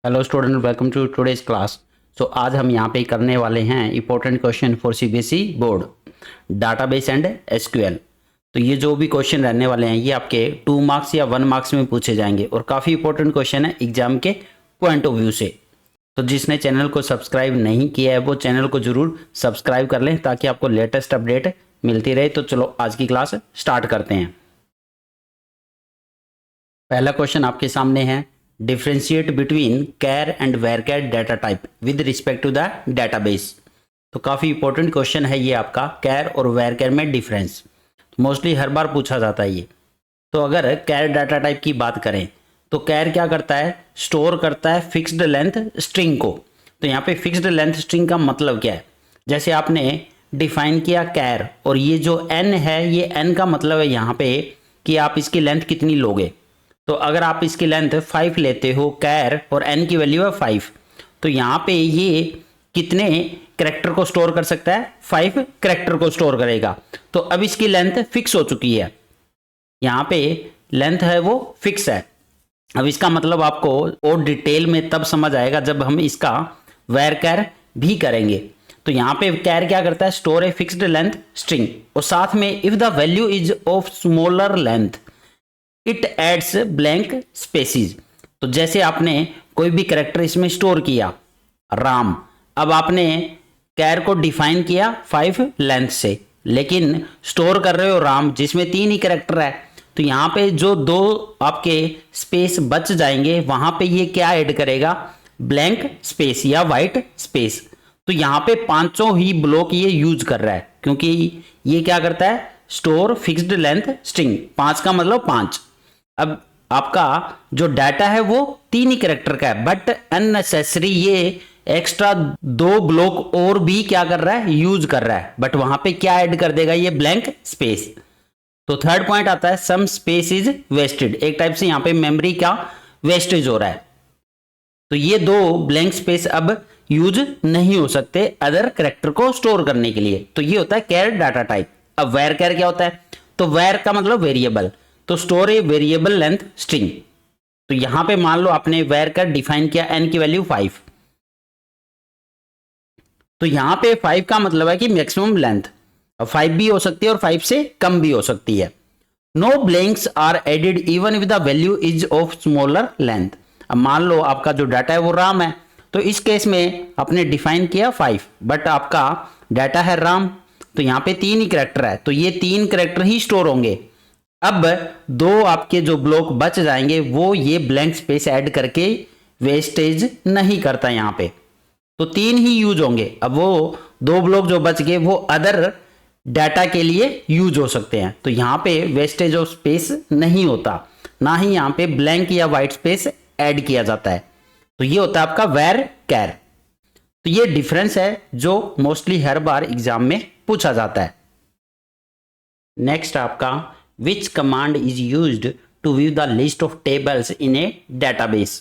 Hello student, welcome to today's class. आज हम यहाँ पे करने वाले हैं important question for CBSE board, database and SQL. तो ये जो भी क्वेश्चन रहने वाले हैं ये आपके 2 मार्क्स या 1 मार्क्स में पूछे जाएंगे और काफ़ी इंपॉर्टेंट क्वेश्चन है एग्जाम के पॉइंट ऑफ व्यू से। तो जिसने चैनल को सब्सक्राइब नहीं किया है वो चैनल को जरूर सब्सक्राइब कर लें ताकि आपको लेटेस्ट अपडेट मिलती रहे। तो चलो आज की क्लास स्टार्ट करते हैं। पहला क्वेश्चन आपके सामने है, differentiate between char and varchar data type with respect to the database. तो काफ़ी इंपॉर्टेंट क्वेश्चन है ये आपका, कैर और वेरकैर में डिफरेंस। मोस्टली हर बार पूछा जाता है ये। तो अगर कैर डाटा टाइप की बात करें तो कैर क्या करता है, स्टोर करता है फिक्स्ड लेंथ स्ट्रिंग को। तो यहाँ पे फिक्स्ड लेंथ स्ट्रिंग का मतलब क्या है, जैसे आपने डिफाइन किया कैर और ये जो एन है ये एन का मतलब है यहाँ पे कि आप इसकी लेंथ कितनी लोगे। तो अगर आप इसकी लेंथ 5 लेते हो कैर और एन की वैल्यू है 5, तो यहाँ पे ये कितने कैरेक्टर को स्टोर कर सकता है, 5 कैरेक्टर को स्टोर करेगा। तो अब इसकी लेंथ फिक्स हो चुकी है, यहाँ पे लेंथ है वो फिक्स है। अब इसका मतलब आपको और डिटेल में तब समझ आएगा जब हम इसका वेर कैर भी करेंगे। तो यहाँ पे कैर क्या करता है, store a fixed length string और साथ में if the value is of smaller length it adds blank spaces. तो जैसे आपने कोई भी कैरेक्टर इसमें स्टोर किया राम, अब आपने कैर को डिफाइन किया 5 लेंथ से, लेकिन स्टोर कर रहे हो राम जिसमें 3 ही कैरेक्टर है। तो यहाँ पे जो 2 आपके स्पेस बच जाएंगे वहां पे ये क्या ऐड करेगा, ब्लैंक स्पेस या वाइट स्पेस। तो यहाँ पे 5 ही ब्लॉक ये यूज कर रहा है क्योंकि ये क्या करता है, स्टोर फिक्स्ड लेंथ स्ट्रिंग, 5 का मतलब 5। अब आपका जो डाटा है वो 3 ही कैरेक्टर का है, बट अननेसेसरी ये एक्स्ट्रा 2 ब्लॉक और भी क्या कर रहा है, यूज कर रहा है, बट वहां पे क्या ऐड कर देगा, ये ब्लैंक स्पेस। तो थर्ड पॉइंट आता है सम स्पेस इज वेस्टेड, एक टाइप से यहाँ पे मेमोरी का वेस्टेज हो रहा है। तो ये 2 ब्लैंक स्पेस अब यूज नहीं हो सकते अदर कैरेक्टर को स्टोर करने के लिए। तो ये होता है कैर डाटा टाइप। अब वेर कैर क्या होता है, तो वेर का मतलब वेरिएबल, तो store a variable length string. तो यहां पे मान लो आपने वेर कर डिफाइन किया एन की वैल्यू 5, तो यहां पे 5 का मतलब है कि मैक्सिमम लेंथ, अब 5 भी हो सकती है और 5 से कम भी हो सकती है। No blanks are added even if the value is of smaller length. अब मान लो आपका जो डाटा है वो राम है, तो इस केस में आपने डिफाइन किया 5 बट आपका डाटा है राम, तो यहां पे 3 ही कैरेक्टर है, तो ये 3 कैरेक्टर ही स्टोर होंगे। अब 2 आपके जो ब्लॉक बच जाएंगे वो ये ब्लैंक स्पेस ऐड करके वेस्टेज नहीं करता यहाँ पे, तो 3 ही यूज होंगे। अब वो 2 ब्लॉक जो बच गए वो अदर डाटा के लिए यूज हो सकते हैं, तो यहाँ पे वेस्टेज ऑफ स्पेस नहीं होता, ना ही यहाँ पे ब्लैंक या वाइट स्पेस ऐड किया जाता है। तो ये होता है आपका वेर कैर। तो ये डिफरेंस है जो मोस्टली हर बार एग्जाम में पूछा जाता है। नेक्स्ट आपका Which command is used to view the list of tables in a database?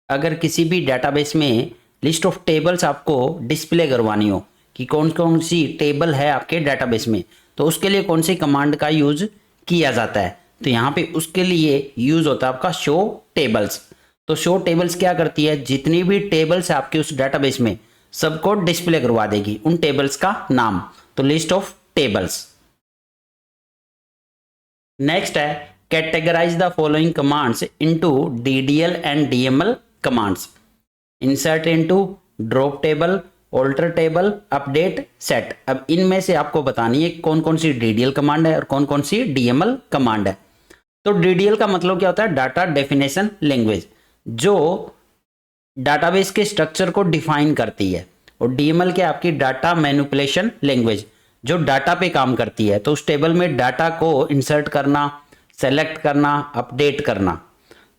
अगर किसी भी डेटाबेस में लिस्ट ऑफ टेबल्स आपको डिस्प्ले करवानी हो कि कौन कौन सी टेबल है आपके डेटाबेस में, तो उसके लिए कौन सी कमांड का यूज किया जाता है, तो यहाँ पे उसके लिए यूज होता है आपका शो टेबल्स। तो शो टेबल्स क्या करती है, जितनी भी टेबल्स है आपके उस डेटाबेस में सबको डिस्प्ले करवा देगी उन टेबल्स का नाम, तो लिस्ट ऑफ टेबल्स। नेक्स्ट है categorise the following commands into DDL and DML commands. Insert into, drop table, alter table, update, set. अब इनमें से आपको बतानी है कौन कौन सी डीडीएल कमांड है और कौन कौन सी डीएमएल कमांड है। तो डीडीएल का मतलब क्या होता है, डाटा डेफिनेशन लैंग्वेज, जो डाटाबेस के स्ट्रक्चर को डिफाइन करती है, और डीएमएल क्या आपकी डाटा मैनिपुलेशन लैंग्वेज, जो डाटा पे काम करती है। तो उस टेबल में डाटा को इंसर्ट करना, सेलेक्ट करना, अपडेट करना।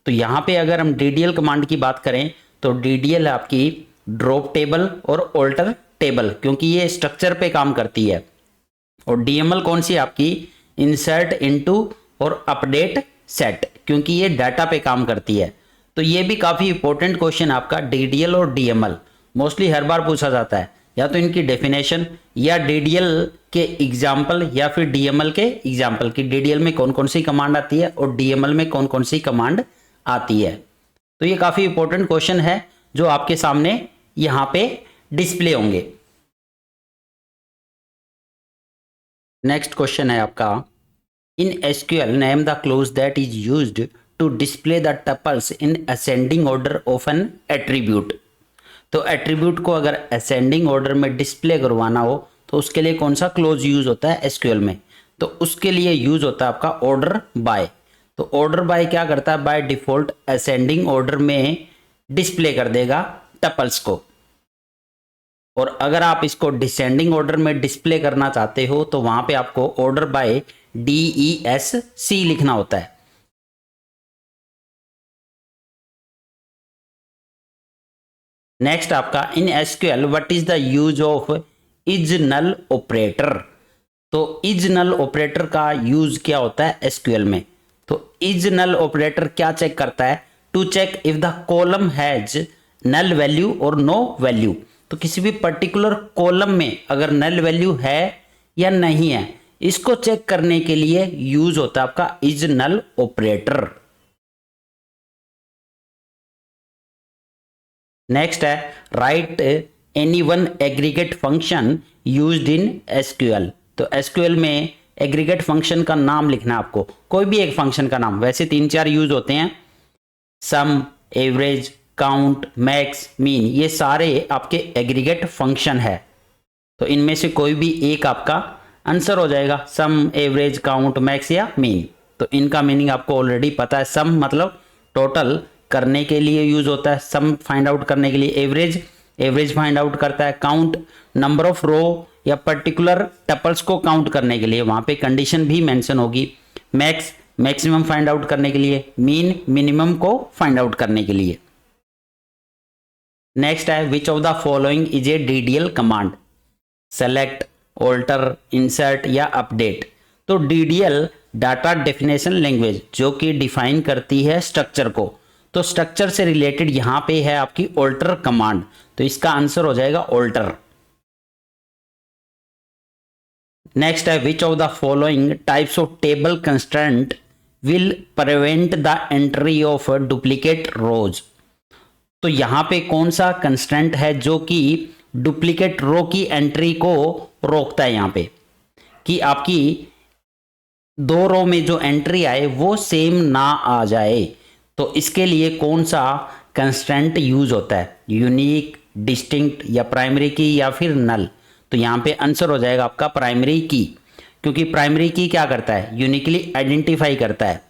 तो यहाँ पे अगर हम डीडीएल कमांड की बात करें तो डीडीएल है आपकी ड्रॉप टेबल और ऑल्टर टेबल, क्योंकि ये स्ट्रक्चर पे काम करती है। और डीएमएल कौन सी आपकी, इंसर्ट इनटू और अपडेट सेट, क्योंकि ये डाटा पे काम करती है। तो ये भी काफी इंपॉर्टेंट क्वेश्चन आपका, डीडीएल और डीएमएल मोस्टली हर बार पूछा जाता है, या तो इनकी डेफिनेशन या डीडीएल के एग्जाम्पल या फिर डीएमएल के एग्जाम्पल की डीडीएल में कौन कौन सी कमांड आती है और डीएमएल में कौन कौन सी कमांड आती है। तो ये काफी इंपॉर्टेंट क्वेश्चन है जो आपके सामने यहां पे डिस्प्ले होंगे। नेक्स्ट क्वेश्चन है आपका, in SQL name the clause that is used to display the tuples in ascending order of an attribute. तो एट्रीब्यूट को अगर असेंडिंग ऑर्डर में डिस्प्ले करवाना हो तो उसके लिए कौन सा क्लोज यूज होता है एसक्यूएल में? तो उसके लिए यूज होता है आपका ऑर्डर बाय। तो ऑर्डर बाय क्या करता है, बाय डिफॉल्ट असेंडिंग ऑर्डर में डिस्प्ले कर देगा टपल्स को, और अगर आप इसको डिसेंडिंग ऑर्डर में डिस्प्ले करना चाहते हो तो वहां पे आपको ऑर्डर बाय DESC लिखना होता है। नेक्स्ट आपका, in SQL what is the use of is null operator. तो इज नल ऑपरेटर का यूज क्या होता है एसक्यूएल में? तो इज नल ऑपरेटर क्या चेक करता है? To check if the column has null value और नो वैल्यू। तो किसी भी पर्टिकुलर कॉलम में अगर नल वैल्यू है या नहीं है, इसको चेक करने के लिए यूज होता है आपका इज नल ऑपरेटर। नेक्स्ट है, right any one aggregate function used in SQL. तो एसक्यूएल में एग्रीगेट फंक्शन का नाम लिखना है आपको, कोई भी एक फंक्शन का नाम। वैसे 3-4 यूज होते हैं, सम, एवरेज, काउंट, मैक्स, मीन, ये सारे आपके एग्रीगेट फंक्शन है। तो इनमें से कोई भी एक आपका आंसर हो जाएगा, सम, एवरेज, काउंट, मैक्स या मीन। तो इनका मीनिंग आपको ऑलरेडी पता है। सम मतलब टोटल करने के लिए यूज होता है, सम फाइंड आउट करने के लिए। एवरेज फाइंड आउट करता है। काउंट नंबर ऑफ रो या पर्टिकुलर टपल्स को काउंट करने के लिए, वहां पे कंडीशन भी मेंशन होगी। मैक्स मैक्सिमम फाइंड आउट करने के लिए। मीन मिनिमम को फाइंड आउट करने के लिए। नेक्स्ट है, which of the following is a DDL command? Select, alter, insert या अपडेट। तो DDL डाटा डेफिनेशन लैंग्वेज, जो कि डिफाइन करती है स्ट्रक्चर को। तो स्ट्रक्चर से रिलेटेड यहां पे है आपकी ऑल्टर कमांड, तो इसका आंसर हो जाएगा ऑल्टर। नेक्स्ट है, which of the following types of table constraint will prevent the entry of duplicate rows. तो यहां पे कौन सा कंस्ट्रेंट है जो कि डुप्लीकेट रो की एंट्री को रोकता है? यहां पे कि आपकी 2 रो में जो एंट्री आए वो सेम ना आ जाए। तो इसके लिए कौन सा कंस्ट्रेंट यूज होता है? यूनिक, डिस्टिंक्ट या प्राइमरी की या फिर नल? तो यहां पे आंसर हो जाएगा आपका प्राइमरी की, क्योंकि प्राइमरी की क्या करता है? यूनिकली आइडेंटिफाई करता है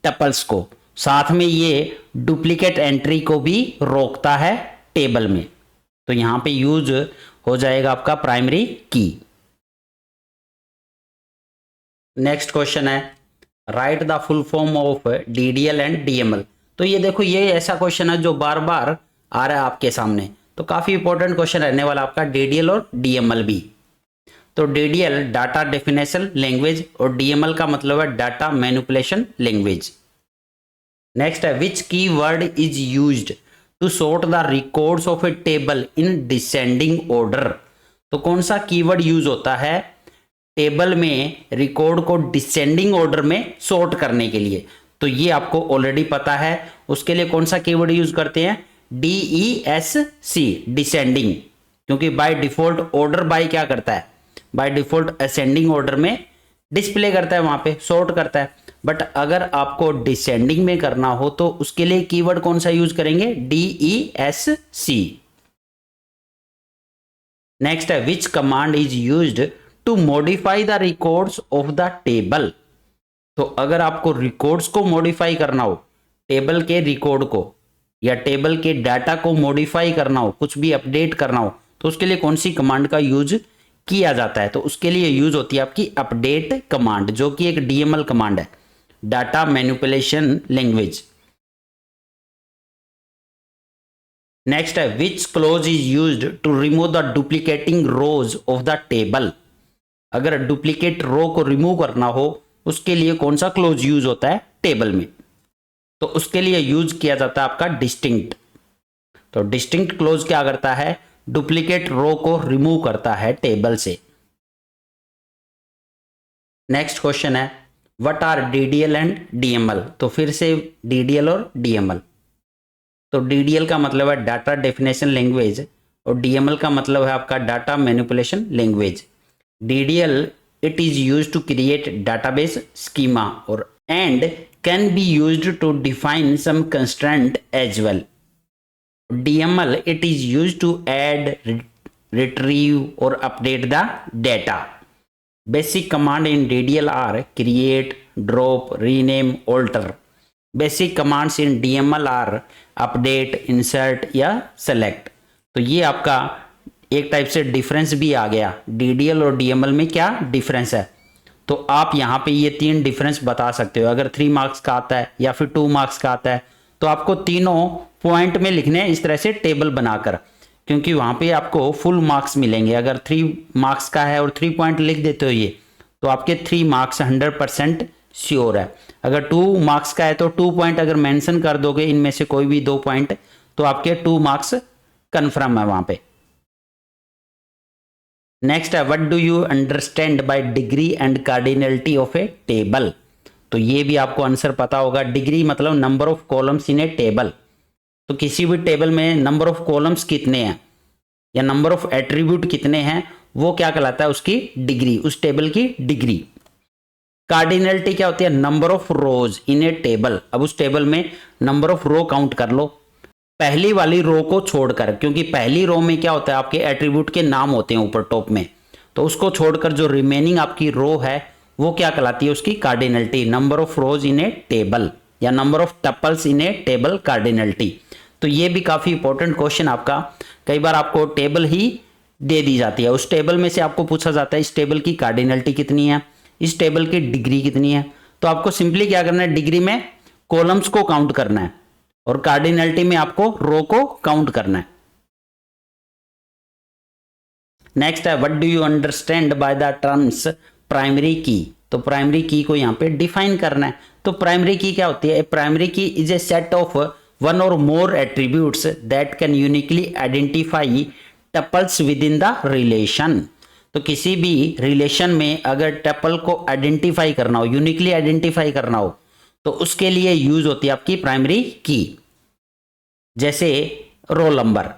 टपल्स को, साथ में ये डुप्लीकेट एंट्री को भी रोकता है टेबल में। तो यहां पे यूज हो जाएगा आपका प्राइमरी की। नेक्स्ट क्वेश्चन है, right the full form of DDL and DML। तो ये देखो, ये ऐसा क्वेश्चन है जो बार बार आ रहा है आपके सामने, तो काफी इंपॉर्टेंट क्वेश्चन रहने वाला आपका DDL और DML भी। तो DDL डाटा डेफिनेशन लैंग्वेज और DML का मतलब है डाटा मैनिपुलेशन लैंग्वेज। नेक्स्ट है, which keyword is used to sort the records of a table in descending order. तो कौन सा कीवर्ड यूज होता है टेबल में रिकॉर्ड को डिसेंडिंग ऑर्डर में सॉर्ट करने के लिए? तो ये आपको ऑलरेडी पता है। उसके लिए कौन सा कीवर्ड यूज करते हैं? DESC, डिसेंडिंग, क्योंकि बाय डिफॉल्ट ऑर्डर बाय क्या करता है? बाय डिफॉल्ट असेंडिंग ऑर्डर में डिस्प्ले करता है, वहां पे सॉर्ट करता है। बट अगर आपको डिसेंडिंग में करना हो तो उसके लिए कीवर्ड कौन सा यूज करेंगे? DESC। नेक्स्ट है, which command is used to modify the records of the table. तो अगर आपको रिकॉर्ड्स को मॉडिफाई करना हो, टेबल के रिकॉर्ड को या टेबल के डाटा को मॉडिफाई करना हो, कुछ भी अपडेट करना हो, तो उसके लिए कौन सी कमांड का यूज किया जाता है? तो उसके लिए यूज होती है आपकी अपडेट कमांड, जो कि एक DML कमांड है, डाटा मैनिपुलेशन लैंग्वेज। नेक्स्ट है, which clause is used to remove the duplicating rows of the table. अगर डुप्लीकेट रो को रिमूव करना हो उसके लिए कौन सा क्लोज यूज होता है टेबल में? तो उसके लिए यूज किया जाता है आपका डिस्टिंक्ट। तो डिस्टिंक्ट क्लोज क्या करता है? डुप्लीकेट रो को रिमूव करता है टेबल से। नेक्स्ट क्वेश्चन है, what are DDL and DML। तो फिर से DDL और DML। तो DDL का मतलब है डाटा डेफिनेशन लैंग्वेज और DML का मतलब है आपका data manipulation language. DDL it is used to create database schema or and can be used to define some constraint as well. DML it is used to add, retrieve or update the data. Basic command in DDL are create, drop, rename, alter. Basic commands in DML are update, insert या select। तो ये आपका एक type से difference भी आ गया। DDL और DML में क्या डिफरेंस है, तो आप यहाँ पे ये 3 डिफरेंस बता सकते हो। अगर 3 मार्क्स का आता है या फिर 2 मार्क्स का आता है तो आपको तीनों पॉइंट में लिखने हैं इस तरह से टेबल बनाकर, क्योंकि वहाँ पे आपको फुल मार्क्स मिलेंगे। अगर 3 मार्क्स का है और 3 पॉइंट लिख देते हो ये, तो आपके 3 मार्क्स 100% श्योर है। अगर 2 मार्क्स का है तो 2 पॉइंट अगर मेंशन कर दोगे इनमें से कोई भी 2 पॉइंट, तो आपके 2 मार्क्स कन्फर्म है वहाँ पे। नेक्स्ट है what do you understand by degree and cardinality of a table. तो ये भी आपको आंसर पता होगा। डिग्री मतलब number of columns in a table. तो किसी भी टेबल में नंबर ऑफ कॉलम्स कितने हैं या नंबर ऑफ एट्रीब्यूट कितने हैं, वो क्या कहलाता है, उसकी डिग्री, उस टेबल की डिग्री। कार्डिनलिटी क्या होती है, number of rows in a table. अब उस टेबल में नंबर ऑफ रो काउंट कर लो पहली वाली रो को छोड़कर, क्योंकि पहली रो में क्या होता है, आपके एट्रीब्यूट के नाम होते हैं ऊपर टॉप में, तो उसको छोड़कर जो रिमेनिंग आपकी रो है वो क्या कहलाती है, उसकी cardinality. Number of rows in a table या number of tuples in a table cardinality. तो ये भी काफी इंपॉर्टेंट क्वेश्चन आपका, कई बार आपको टेबल ही दे दी जाती है, उस टेबल में से आपको पूछा जाता है इस टेबल की कार्डिनलिटी कितनी है, इस टेबल की डिग्री कितनी है। तो आपको सिंपली क्या करना है, डिग्री में कॉलम्स को काउंट करना है और कार्डिनलिटी में आपको रो को काउंट करना है। नेक्स्ट है what do you understand by the terms primary key. तो प्राइमरी की को यहां पे डिफाइन करना है। तो प्राइमरी की क्या होती है, primary key is a set of one or more attributes that can uniquely identify tuples within the relation. तो किसी भी रिलेशन में अगर टपल को आइडेंटिफाई करना हो, यूनिकली आइडेंटिफाई करना हो, तो उसके लिए यूज होती है आपकी प्राइमरी की। जैसे रोल नंबर,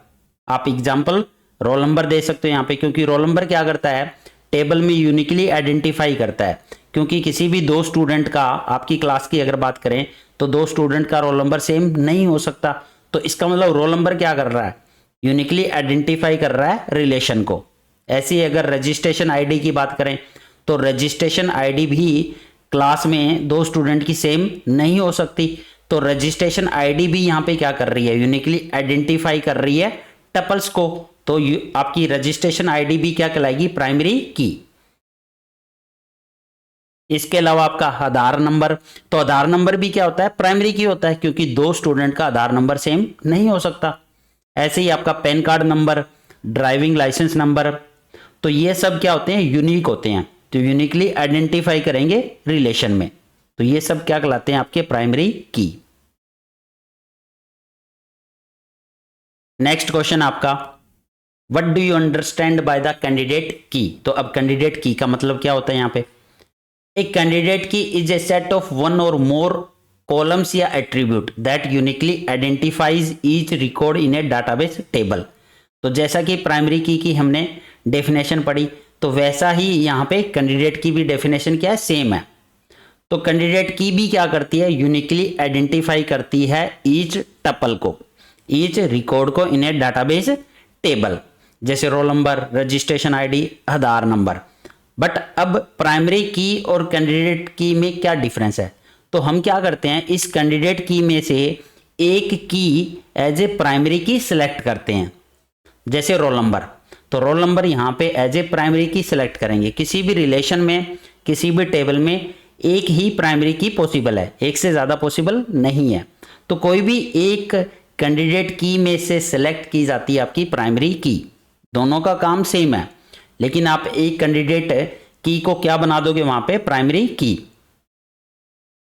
आप एग्जांपल रोल नंबर दे सकते हो यहाँ पे, क्योंकि रोल नंबर क्या करता है, टेबल में यूनिकली आइडेंटिफाई करता है। क्योंकि किसी भी 2 स्टूडेंट का, आपकी क्लास की अगर बात करें तो 2 स्टूडेंट का रोल नंबर सेम नहीं हो सकता। तो इसका मतलब रोल नंबर क्या कर रहा है, यूनिकली आइडेंटिफाई कर रहा है रिलेशन को। ऐसे ही अगर रजिस्ट्रेशन आईडी की बात करें तो रजिस्ट्रेशन आईडी भी क्लास में 2 स्टूडेंट की सेम नहीं हो सकती। तो रजिस्ट्रेशन आईडी भी यहाँ पे क्या कर रही है, यूनिकली आइडेंटिफाई कर रही है टपल्स को। तो आपकी रजिस्ट्रेशन आईडी भी क्या कहलाएगी, प्राइमरी की। इसके अलावा आपका आधार नंबर, तो आधार नंबर भी क्या होता है, प्राइमरी की होता है, क्योंकि 2 स्टूडेंट का आधार नंबर सेम नहीं हो सकता। ऐसे ही आपका PAN card number, driving licence number, तो ये सब क्या होते हैं, यूनिक होते हैं। तो यूनिकली आइडेंटिफाई करेंगे रिलेशन में, तो ये सब क्या कहलाते हैं, आपके प्राइमरी की। नेक्स्ट क्वेश्चन आपका what do you understand by the candidate की। तो अब कैंडिडेट की का मतलब क्या होता है यहाँ पे, एक कैंडिडेट की is a set of one or more columns या attribute that uniquely identifies each record in A database table. तो जैसा कि प्राइमरी की हमने डेफिनेशन पढ़ी, तो वैसा ही यहाँ पे कैंडिडेट की भी डेफिनेशन क्या है, सेम है। तो कैंडिडेट की भी क्या करती है, यूनिकली आइडेंटिफाई करती है ईच टपल को, ईच रिकॉर्ड को इन ए डाटाबेस टेबल, जैसे roll number, registration ID, Aadhaar number. But अब प्राइमरी की और कैंडिडेट की में क्या डिफरेंस है, तो हम क्या करते हैं, इस कैंडिडेट की में से एक की एज ए प्राइमरी की सिलेक्ट करते हैं। जैसे रोल नंबर, तो रोल नंबर यहाँ पे एज ए प्राइमरी की सिलेक्ट करेंगे। किसी भी रिलेशन में, किसी भी टेबल में एक ही प्राइमरी की पॉसिबल है, एक से ज़्यादा पॉसिबल नहीं है। तो कोई भी एक कैंडिडेट की में से सिलेक्ट की जाती है आपकी प्राइमरी की। दोनों का काम सेम है, लेकिन आप एक कैंडिडेट की को क्या बना दोगे वहां पे, प्राइमरी की।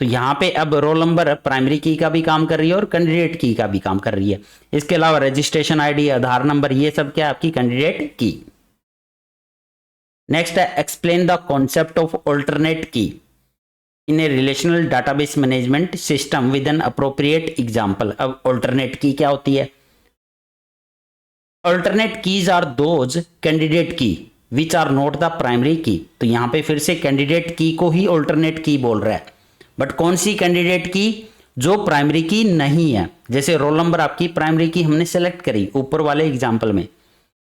तो यहां पे अब रोल नंबर प्राइमरी की का भी काम कर रही है और कैंडिडेट की का भी काम कर रही है। इसके अलावा रजिस्ट्रेशन आईडी, आधार नंबर, ये सब क्या है, आपकी कैंडिडेट की। नेक्स्ट है explain the concept of alternate key. In a relational database management system with an appropriate example. अब ऑल्टरनेट की क्या होती है? Alternate keys are those candidate key which are not the primary key. तो यहां पे फिर से कैंडिडेट की को ही अल्टरनेट की बोल रहा है, बट कौन सी कैंडिडेट की? जो प्राइमरी की नहीं है। जैसे रोल नंबर आपकी प्राइमरी की हमने सेलेक्ट करी ऊपर वाले एग्जाम्पल में,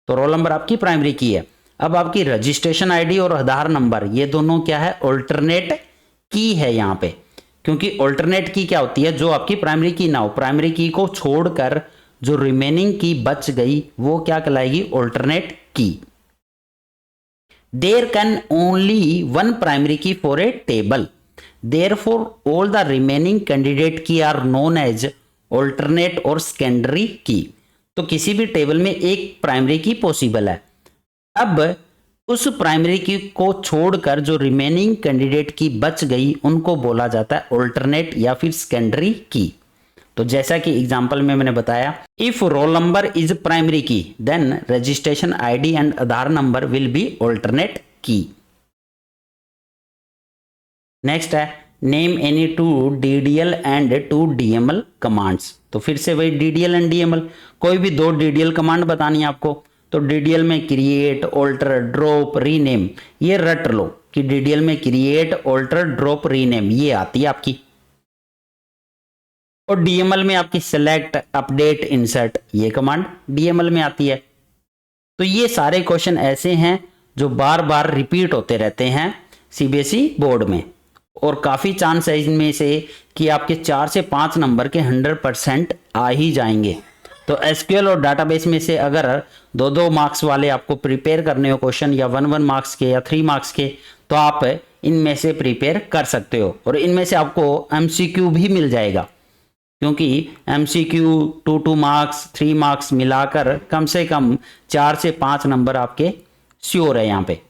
तो रोल नंबर आपकी प्राइमरी की है। अब आपकी रजिस्ट्रेशन आईडी और आधार नंबर ये दोनों क्या है? अल्टरनेट की है यहां पे, क्योंकि अल्टरनेट की क्या होती है? जो आपकी प्राइमरी की ना हो, प्राइमरी की को छोड़कर जो रिमेनिंग की बच गई वो क्या कहलाएगी? Alternate key. There can only one primary key for a table, therefore all the remaining candidate key are known as alternate और secondary key। तो किसी भी टेबल में एक प्राइमरी की पॉसिबल है। अब उस प्राइमरी की को छोड़कर जो रिमेनिंग कैंडिडेट की बच गई उनको बोला जाता है अल्टरनेट या फिर सेकेंडरी की। तो जैसा कि एग्जांपल में मैंने बताया, if roll number is primary key then registration ID and Aadhaar number will be alternate key. Next है name any two DDL and two DML commands. तो फिर से वही DDL एंड DML, कोई भी दो DDL कमांड बतानी है आपको। तो DDL में क्रिएट, ऑल्टर, ड्रॉप, रीनेम, ये रट लो कि DDL में क्रिएट, ऑल्टर, ड्रॉप, रीनेम ये आती है आपकी। और DML में आपकी सेलेक्ट, अपडेट, इंसर्ट ये कमांड DML में आती है। तो ये सारे क्वेश्चन ऐसे हैं जो बार बार रिपीट होते रहते हैं CBSE बोर्ड में, और काफ़ी चांस है इनमें से कि आपके 4 से 5 नंबर के 100% आ ही जाएंगे। तो SQL और डाटाबेस में से अगर 2-2 मार्क्स वाले आपको प्रिपेयर करने हो क्वेश्चन, या 1-1 मार्क्स के या 3 मार्क्स के, तो आप इनमें से प्रिपेयर कर सकते हो। और इनमें से आपको MCQ भी मिल जाएगा, क्योंकि MCQ 2-2 मार्क्स 3 मार्क्स मिलाकर कम से कम 4 से 5 नंबर आपके श्योर है यहाँ पे।